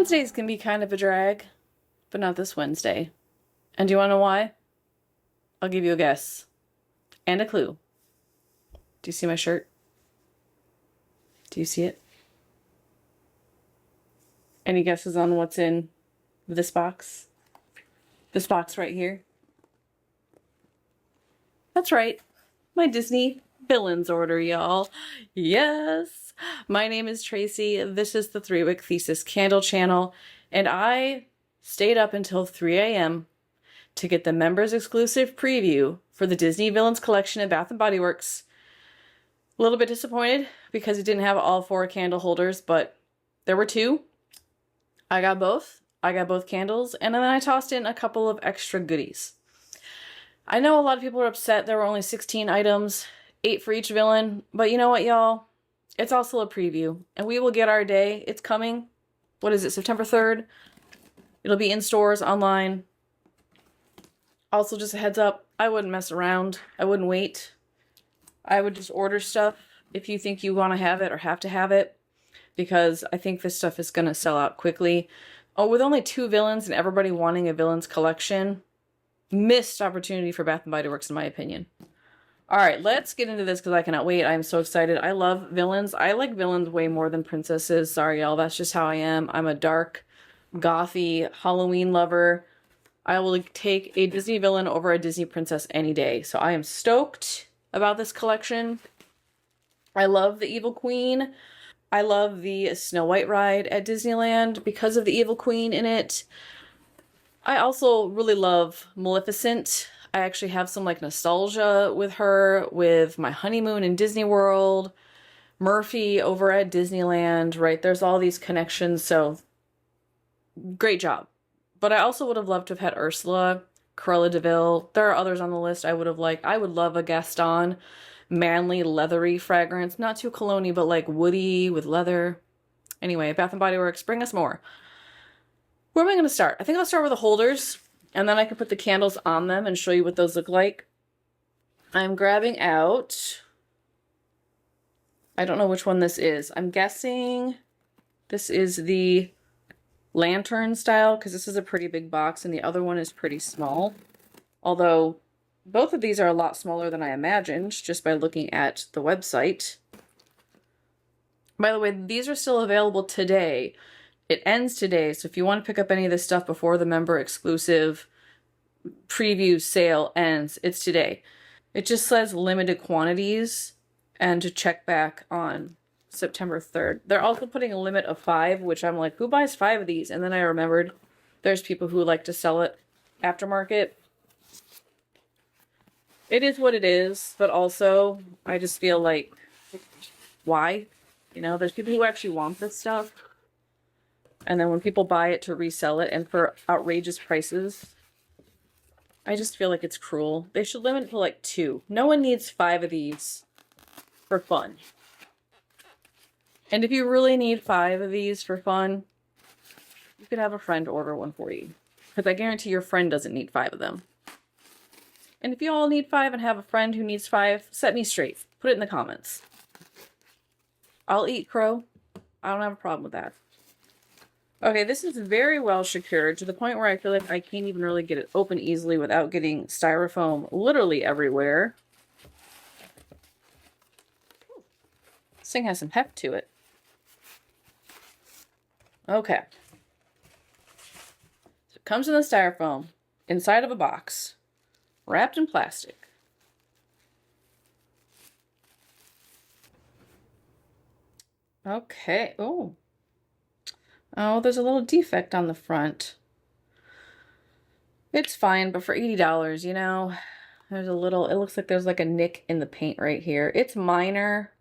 Wednesdays can be kind of a drag, but not this Wednesday. And do you want to know why? I'll give you a guess. And a clue. Do you see my shirt? Do you see it? Any guesses on what's in this box? This box right here? That's right. My Disney villains order, y'all. Yes! My name is Tracy. This is the 3-Wick Thesis candle channel, and I stayed up until 3 a.m. to get the members exclusive preview for the Disney Villains collection at Bath & Body Works. A little bit disappointed because it didn't have all 4 candle holders, but there were 2. I got both. I got both candles, and then I tossed in a couple of extra goodies. I know a lot of people are upset there were only 16 items, 8 for each villain, but you know what, y'all? It's also a preview, and we will get our day. It's coming. What is it, September 3rd? It'll be in stores, online. Also, just a heads up, I wouldn't mess around. I wouldn't wait. I would just order stuff if you think you want to have it or have to have it, because I think this stuff is going to sell out quickly. Oh, with only 2 villains and everybody wanting a villains collection, missed opportunity for Bath & Body Works in my opinion. All right, let's get into this because I cannot wait. I'm so excited. I love villains. I like villains way more than princesses. Sorry, y'all. That's just how I am. I'm a dark, gothy Halloween lover. I will take a Disney villain over a Disney princess any day. So I am stoked about this collection. I love the Evil Queen. I love the Snow White ride at Disneyland because of the Evil Queen in it. I also really love Maleficent. I actually have some like nostalgia with her, with my honeymoon in Disney World, Murphy over at Disneyland, right? There's all these connections, so great job. But I also would have loved to have had Ursula, Cruella de Vil. There are others on the list I would have liked. I would love a Gaston, manly, leathery fragrance. Not too cologne-y, but like woody with leather. Anyway, Bath & Body Works, bring us more. Where am I going to start? I think I'll start with the holders, and then I can put the candles on them and show you what those look like. I'm grabbing out, I don't know which one this is. I'm guessing this is the lantern style, because this is a pretty big box, and the other one is pretty small. Although, both of these are a lot smaller than I imagined, just by looking at the website. By the way, these are still available today. It ends today, so if you want to pick up any of this stuff before the member exclusive preview sale ends, it's today. It just says limited quantities and to check back on September 3rd. They're also putting a limit of 5, which I'm like, who buys 5 of these? And then I remembered there's people who like to sell it aftermarket. It is what it is, but also I just feel like, why? You know, there's people who actually want this stuff. And then when people buy it to resell it and for outrageous prices, I just feel like it's cruel. They should limit it to like 2. No one needs 5 of these for fun. And if you really need 5 of these for fun, you could have a friend order one for you. Because I guarantee your friend doesn't need 5 of them. And if you all need 5 and have a friend who needs 5, set me straight. Put it in the comments. I'll eat crow. I don't have a problem with that. Okay, this is very well secured to the point where I feel like I can't even really get it open easily without getting styrofoam literally everywhere. This thing has some heft to it. Okay. So it comes in the styrofoam inside of a box, wrapped in plastic. Okay. Oh, there's a little defect on the front. It's fine, but for $80, you know, there's a little, it looks like there's like a nick in the paint right here. It's minor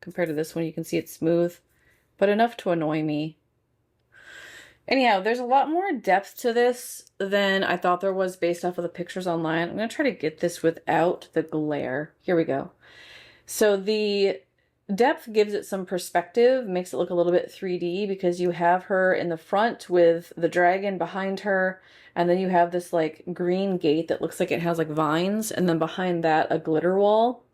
compared to this one. You can see it's smooth, but enough to annoy me. Anyhow, there's a lot more depth to this than I thought there was based off of the pictures online. I'm going to try to get this without the glare. Here we go. So the depth gives it some perspective, makes it look a little bit 3D because you have her in the front with the dragon behind her, and then you have this like green gate that looks like it has like vines, and then behind that a glitter wall.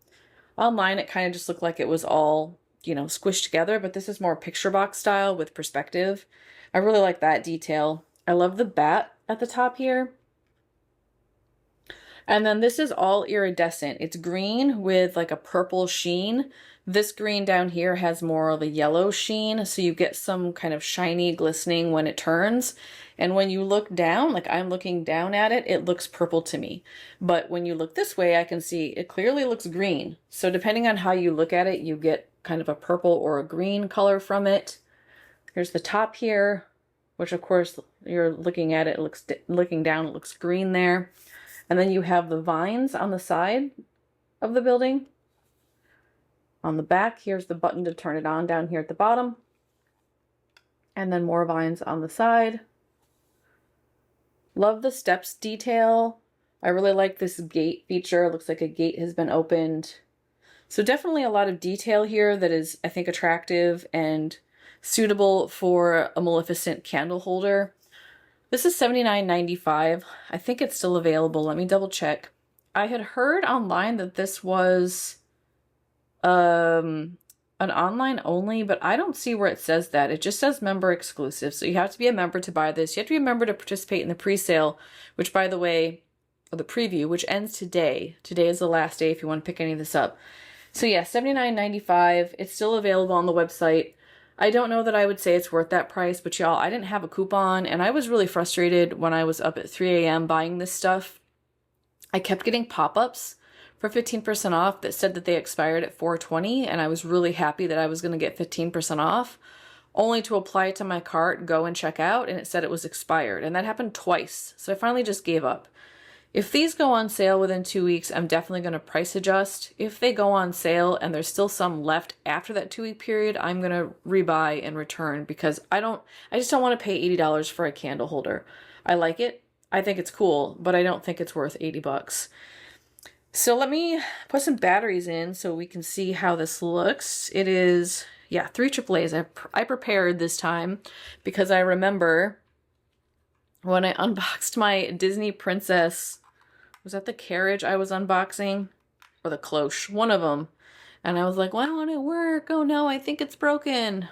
Online it kind of just looked like it was all, you know, squished together, but this is more picture box style with perspective. I really like that detail. I love the bat at the top here. And then this is all iridescent. It's green with like a purple sheen. This green down here has more of a yellow sheen, so you get some kind of shiny glistening when it turns. And when you look down, like I'm looking down at it, it looks purple to me. But when you look this way, I can see it clearly looks green. So depending on how you look at it, you get kind of a purple or a green color from it. Here's the top here, which of course you're looking at it, looking down, it looks green there. And then you have the vines on the side of the building. On the back, here's the button to turn it on down here at the bottom. And then more vines on the side. Love the steps detail. I really like this gate feature. It looks like a gate has been opened. So definitely a lot of detail here that is, I think, attractive and suitable for a Maleficent candle holder. This is $79.95. I think it's still available. Let me double check. I had heard online that this was an online only, but I don't see where it says that. It just says member exclusive. So you have to be a member to buy this. You have to be a member to participate in the pre-sale, which, by the way, or the preview, which ends today. Today is the last day if you want to pick any of this up. So yeah, $79.95. It's still available on the website. I don't know that I would say it's worth that price, but y'all, I didn't have a coupon, and I was really frustrated when I was up at 3 a.m. buying this stuff. I kept getting pop-ups for 15% off that said that they expired at 4/20, and I was really happy that I was going to get 15% off, only to apply it to my cart, go and check out, and it said it was expired, and that happened twice, so I finally just gave up. If these go on sale within 2 weeks, I'm definitely going to price adjust. If they go on sale and there's still some left after that 2-week period, I'm going to rebuy and return because I just don't want to pay $80 for a candle holder. I like it. I think it's cool, but I don't think it's worth 80 bucks. So let me put some batteries in so we can see how this looks. It is, yeah, 3 AAAs. I prepared this time because I remember when I unboxed my Disney Princess, was that the carriage I was unboxing? Or the cloche? One of them. And I was like, why won't it work? Oh no, I think it's broken.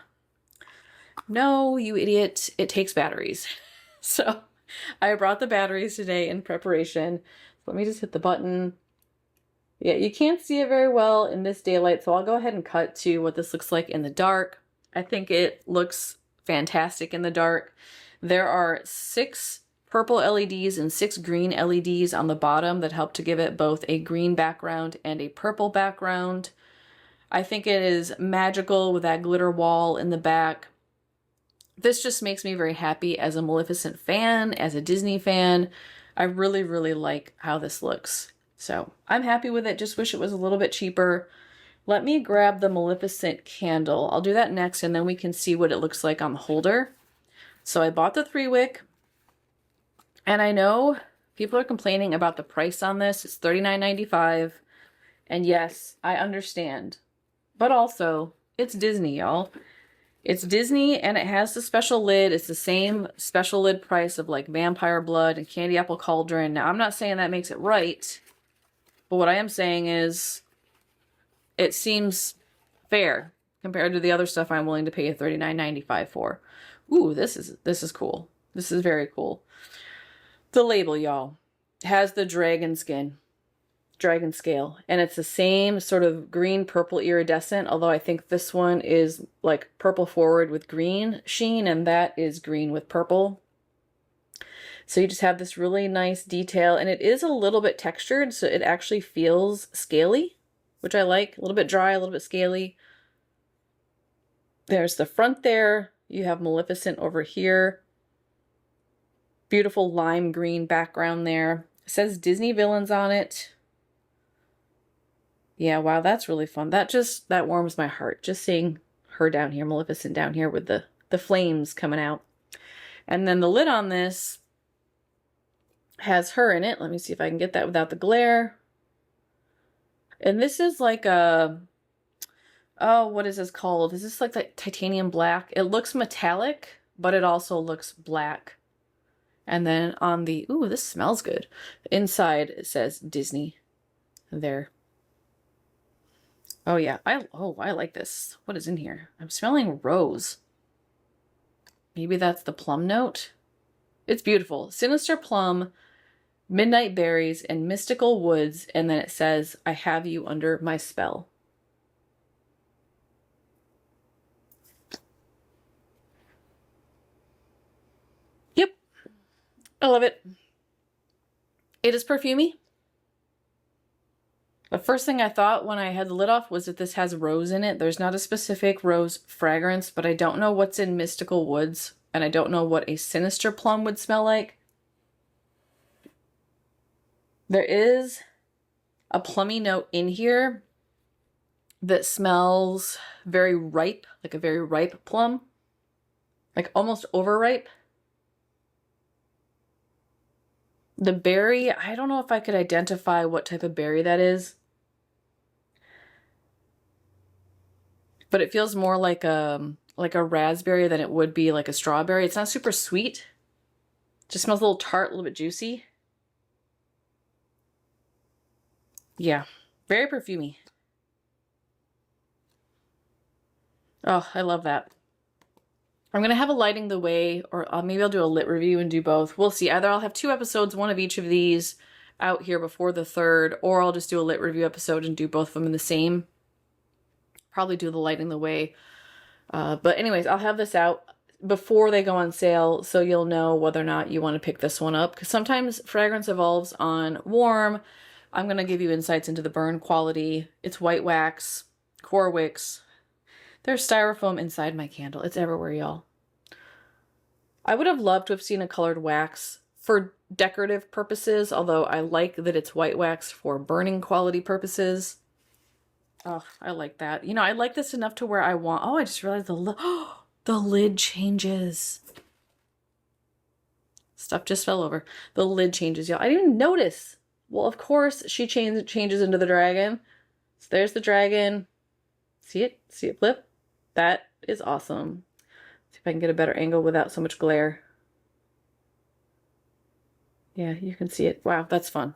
No, you idiot. It takes batteries. So I brought the batteries today in preparation. Let me just hit the button. Yeah, you can't see it very well in this daylight, so I'll go ahead and cut to what this looks like in the dark. I think it looks fantastic in the dark. There are 6 purple LEDs and 6 green LEDs on the bottom that help to give it both a green background and a purple background. I think it is magical with that glitter wall in the back. This just makes me very happy as a Maleficent fan, as a Disney fan. I really, really like how this looks. So I'm happy with it. Just wish it was a little bit cheaper. Let me grab the Maleficent candle. I'll do that next, and then we can see what it looks like on the holder. So I bought the 3-wick, and I know people are complaining about the price on this. It's $39.95, and yes, I understand. But also, it's Disney, y'all. It's Disney, and it has the special lid. It's the same special lid price of like Vampire Blood and Candy Apple Cauldron. Now, I'm not saying that makes it right, but what I am saying is it seems fair compared to the other stuff I'm willing to pay $39.95 for. Ooh, this is cool. This is very cool. The label, y'all, has the dragon skin, dragon scale, and it's the same sort of green-purple iridescent, although I think this one is like purple forward with green sheen, and that is green with purple. So you just have this really nice detail, and it is a little bit textured, so it actually feels scaly, which I like. A little bit dry, a little bit scaly. There's the front there. You have Maleficent over here. Beautiful lime green background there. It says Disney villains on it. Yeah, wow, that's really fun. That warms my heart. Just seeing her down here, Maleficent down here with the flames coming out. And then the lid on this has her in it. Let me see if I can get that without the glare. And this is like a, oh, what is this called? Is this like that titanium black? It looks metallic, but it also looks black. And then on the, ooh, this smells good. Inside it says Disney there. Oh yeah, I like this. What is in here? I'm smelling rose. Maybe that's the plum note. It's beautiful. Sinister plum, midnight berries, and mystical woods. And then it says, I have you under my spell. Yep. I love it. It is perfumey. The first thing I thought when I had the lid off was that this has rose in it. There's not a specific rose fragrance, but I don't know what's in mystical woods, and I don't know what a sinister plum would smell like. There is a plummy note in here that smells very ripe, like a very ripe plum, like almost overripe. The berry, I don't know if I could identify what type of berry that is. But it feels more like a raspberry than it would be like a strawberry. It's not super sweet. It just smells a little tart, a little bit juicy. Yeah, very perfumey. Oh, I love that. I'm going to have a lighting the way, or maybe I'll do a lit review and do both. We'll see. Either I'll have 2 episodes, one of each of these out here before the 3rd, or I'll just do a lit review episode and do both of them in the same. Probably do the lighting the way. But anyways, I'll have this out before they go on sale, so you'll know whether or not you want to pick this one up. Because sometimes fragrance evolves on warm. I'm going to give you insights into the burn quality. It's white wax, core wicks. There's styrofoam inside my candle. It's everywhere, y'all. I would have loved to have seen a colored wax for decorative purposes, although I like that it's white wax for burning quality purposes. Oh, I like that. You know, I like this enough to where I want... Oh, I just realized the lid changes. Stuff just fell over. The lid changes, y'all. I didn't even notice. Well, of course, she changes into the dragon. So there's the dragon. See it? See it flip? That is awesome. See if I can get a better angle without so much glare. Yeah, you can see it. Wow, that's fun.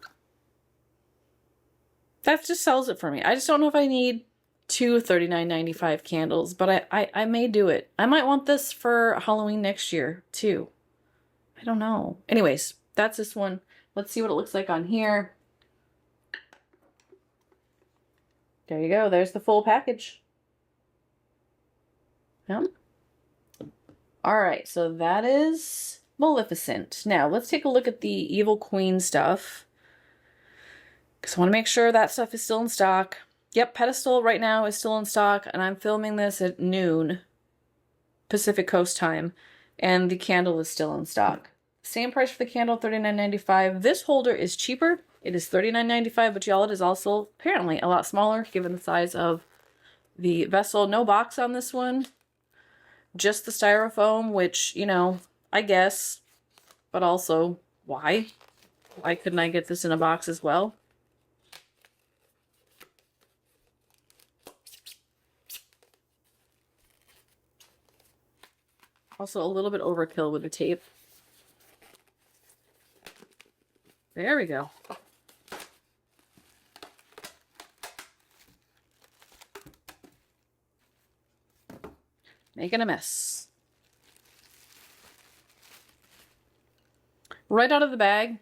That just sells it for me. I just don't know if I need 2 $39.95 candles, but I may do it. I might want this for Halloween next year, too. I don't know. Anyways, that's this one. Let's see what it looks like on here. There you go. There's the full package. Yeah. All right, so that is Maleficent. Now, let's take a look at the Evil Queen stuff, because I want to make sure that stuff is still in stock. Yep, Pedestal right now is still in stock, and I'm filming this at noon Pacific Coast time, and the candle is still in stock. Same price for the candle, $39.95. This holder is cheaper. It is $39.95, but y'all, it is also apparently a lot smaller given the size of the vessel. No box on this one. Just the styrofoam, which, you know, I guess, but also, why? Why couldn't I get this in a box as well? Also a little bit overkill with the tape. There we go. Making a mess. Right out of the bag,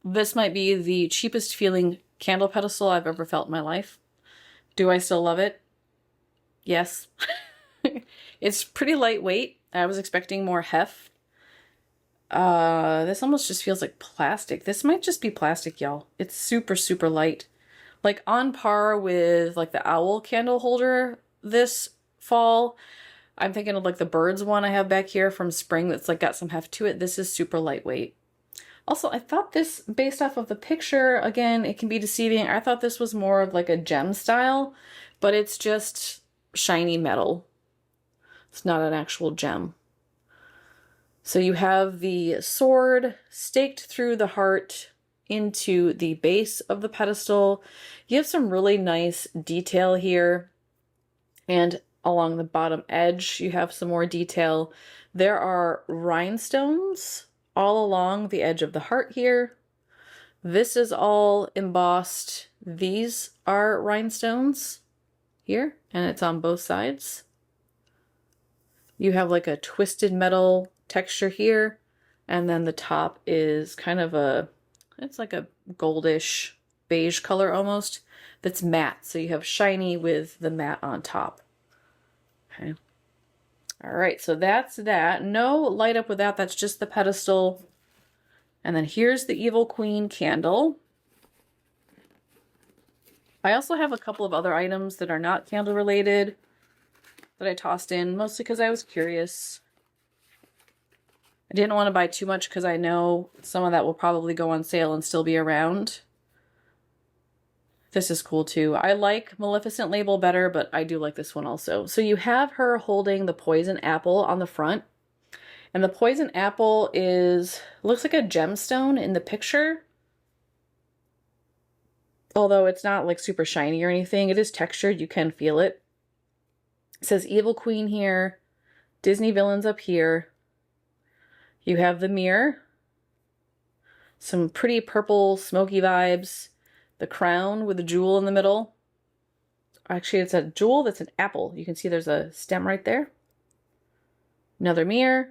this might be the cheapest feeling candle pedestal I've ever felt in my life. Do I still love it? Yes. It's pretty lightweight. I was expecting more heft. This almost just feels like plastic. This might just be plastic, y'all. It's super, super light. Like on par with like the owl candle holder this fall. I'm thinking of like the birds one I have back here from spring that's like got some heft to it. This is super lightweight. Also, I thought this, based off of the picture, again, it can be deceiving. I thought this was more of like a gem style, but it's just shiny metal. It's not an actual gem. So you have the sword staked through the heart into the base of the pedestal. You have some really nice detail here. And along the bottom edge, you have some more detail. There are rhinestones all along the edge of the heart here. This is all embossed. These are rhinestones here, and it's on both sides. You have like a twisted metal texture here, and then the top is kind of it's like a goldish beige color almost, that's matte. So you have shiny with the matte on top. Okay. All right, so that's that. No light up with that. That's just the pedestal. And then here's the Evil Queen candle. I also have a couple of other items that are not candle related that I tossed in, mostly because I was curious. I didn't want to buy too much because I know some of that will probably go on sale and still be around. This is cool too. I like Maleficent label better, but I do like this one also. So you have her holding the poison apple on the front. And the poison apple looks like a gemstone in the picture. Although it's not like super shiny or anything. It is textured. You can feel it. It says Evil Queen here. Disney villains up here. You have the mirror. Some pretty purple smoky vibes. The crown with the jewel in the middle. Actually, it's a jewel that's an apple. You can see there's a stem right there. Another mirror.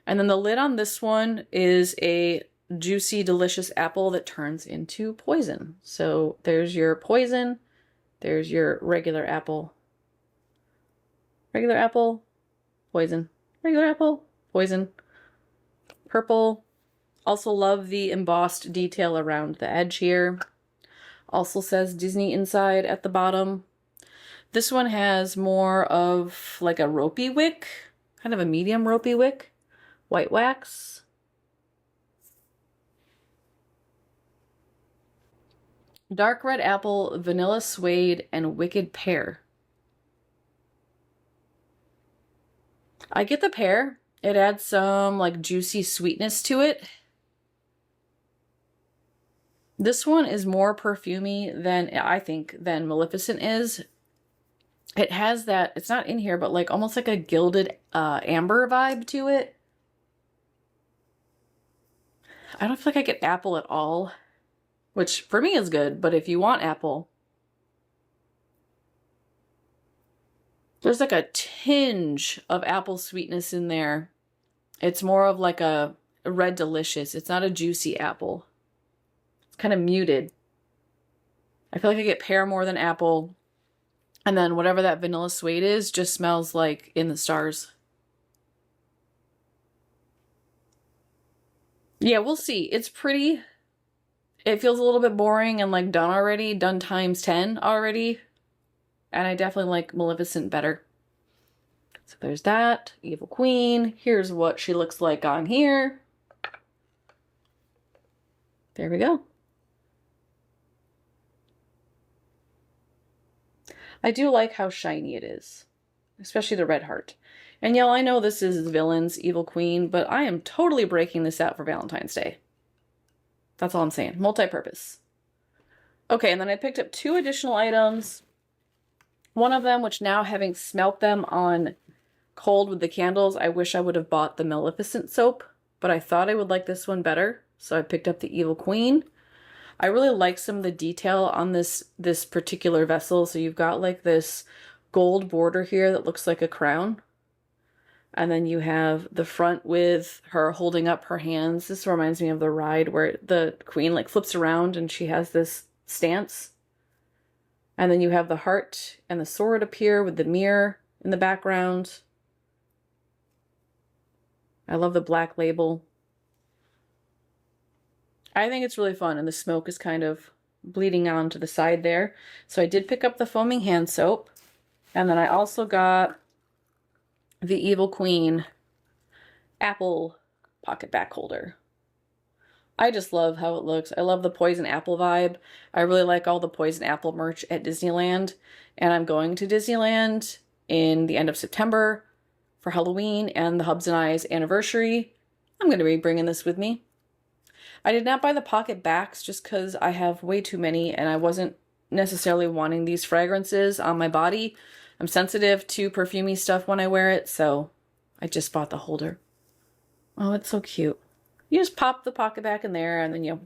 And then the lid on this one is a juicy, delicious apple that turns into poison. So there's your poison. There's your regular apple. Regular apple, poison. Regular apple, poison. Purple. Also love the embossed detail around the edge here. Also says Disney inside at the bottom. This one has more of like a ropey wick, kind of a medium ropey wick. White wax. Dark red apple, vanilla suede, and wicked pear. I get the pear. It adds some like juicy sweetness to it. This one is more perfumey than, I think, than Maleficent is. It has that, it's not in here, but like almost like a gilded amber vibe to it. I don't feel like I get apple at all, which for me is good, but if you want apple, there's like a tinge of apple sweetness in there. It's more of like a red delicious. It's not a juicy apple. It's kind of muted. I feel like I get pear more than apple. And then whatever that vanilla suede is just smells like In the Stars. Yeah, we'll see. It's pretty. It feels a little bit boring and like done already, done times 10 already. And I definitely like Maleficent better. So there's that. Evil Queen. Here's what she looks like on here. There we go. I do like how shiny it is, especially the red heart. And y'all, I know this is Villains, Evil Queen, but I am totally breaking this out for Valentine's Day. That's all I'm saying. Multi-purpose. Okay, and then I picked up 2 additional items. One of them, which now having smelt them on cold with the candles, I wish I would have bought the Maleficent soap, but I thought I would like this one better, so I picked up the Evil Queen. I really like some of the detail on this particular vessel. So you've got like this gold border here that looks like a crown. And then you have the front with her holding up her hands. This reminds me of the ride where the queen like flips around and she has this stance. And then you have the heart and the sword appear with the mirror in the background. I love the black label. I think it's really fun, and the smoke is kind of bleeding on to the side there. So I did pick up the foaming hand soap, and then I also got the Evil Queen apple Pocketbac holder. I just love how it looks. I love the poison apple vibe. I really like all the poison apple merch at Disneyland, and I'm going to Disneyland in the end of September for Halloween and the Hubs and Eyes anniversary. I'm going to be bringing this with me. I did not buy the Pocketbacs just because I have way too many and I wasn't necessarily wanting these fragrances on my body. I'm sensitive to perfumey stuff when I wear it, so I just bought the holder. Oh, it's so cute. You just pop the Pocketbac in there and then you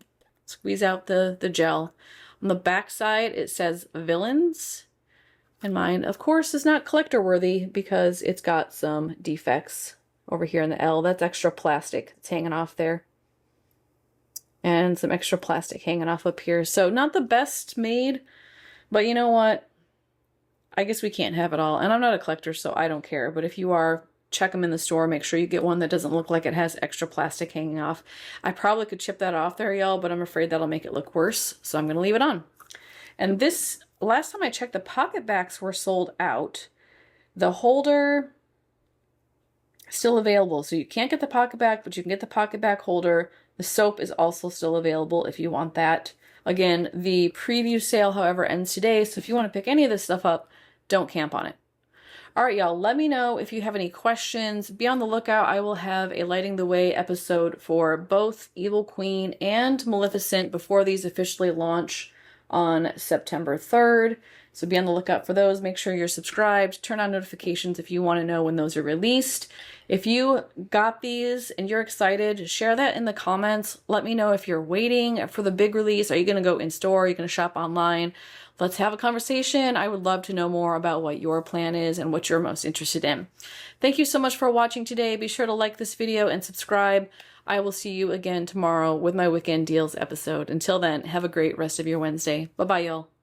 squeeze out the gel. On the back side, it says Villains. And mine, of course, is not collector worthy because it's got some defects over here in the L. That's extra plastic. It's hanging off there. And some extra plastic hanging off up here. So not the best made, but you know what? I guess we can't have it all. And I'm not a collector, so I don't care. But if you are, check them in the store. Make sure you get one that doesn't look like it has extra plastic hanging off. I probably could chip that off there, y'all, but I'm afraid that'll make it look worse. So I'm going to leave it on. And this, last time I checked, the Pocketbacs were sold out. The holder, still available. So you can't get the Pocketbac, but you can get the Pocketbac holder. The soap is also still available if you want that. Again, the preview sale, however, ends today. So if you want to pick any of this stuff up, don't camp on it. All right, y'all, let me know if you have any questions. Be on the lookout. I will have a Lighting the Way episode for both Evil Queen and Maleficent before these officially launch on September 3rd. So be on the lookout for those. Make sure you're subscribed. Turn on notifications if you want to know when those are released. If you got these and you're excited, share that in the comments. Let me know if you're waiting for the big release. Are you going to go in store? Are you going to shop online? Let's have a conversation. I would love to know more about what your plan is and what you're most interested in. Thank you so much for watching today. Be sure to like this video and subscribe. I will see you again tomorrow with my Weekend Deals episode. Until then, have a great rest of your Wednesday. Bye-bye, y'all.